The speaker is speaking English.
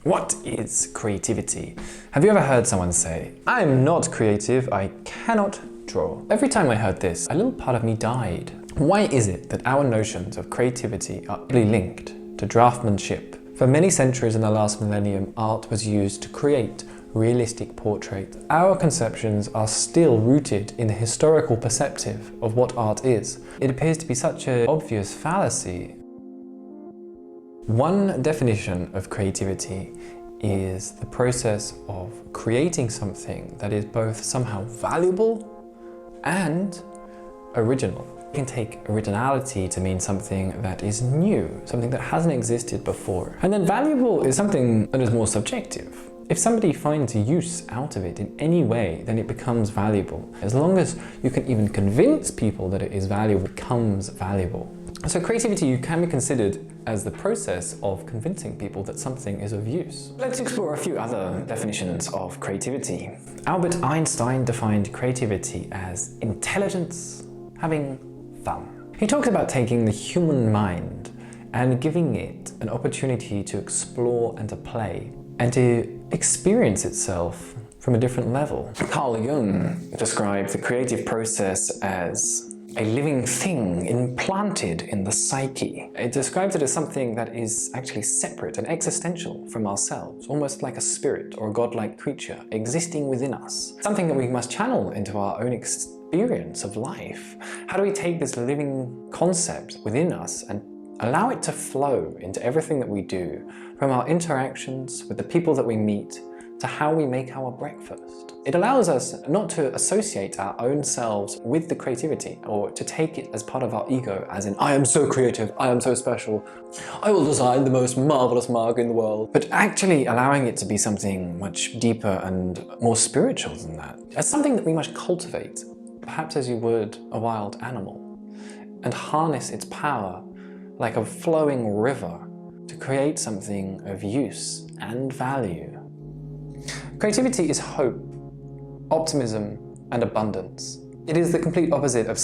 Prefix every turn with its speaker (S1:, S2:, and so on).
S1: What is creativity? Have you ever heard someone say, "I'm not creative, I cannot draw"? Every time I heard this, a little part of me died. Why is it that our notions of creativity are deeply linked to draftsmanship? For many centuries in the last millennium, art was used to create realistic portraits. Our conceptions are still rooted in the historical perspective of what art is. It appears to be such an obvious fallacy. One definition of creativity is the process of creating something that is both somehow valuable and original. You can take originality to mean something that is new, something that hasn't existed before. And then valuable is something that is more subjective. If somebody finds use out of it in any way, then it becomes valuable. As long as you can even convince people that it is valuable, it becomes valuable. So creativity can be considered as the process of convincing people that something is of use. Let's explore a few other definitions of creativity. Albert Einstein defined creativity as intelligence having fun. He talks about taking the human mind and giving it an opportunity to explore and to play and to experience itself from a different level. Carl Jung described the creative process as a living thing implanted in the psyche. It describes it as something that is actually separate and existential from ourselves, almost like a spirit or a godlike creature existing within us. Something that we must channel into our own experience of life. How do we take this living concept within us and allow it to flow into everything that we do, from our interactions with the people that we meet to how we make our breakfast? It allows us not to associate our own selves with the creativity or to take it as part of our ego, as in, I am so creative, I am so special, I will design the most marvelous mug in the world, but actually allowing it to be something much deeper and more spiritual than that. As something that we must cultivate, perhaps as you would a wild animal, and harness its power like a flowing river to create something of use and value. Creativity is hope, optimism, and abundance. It is the complete opposite of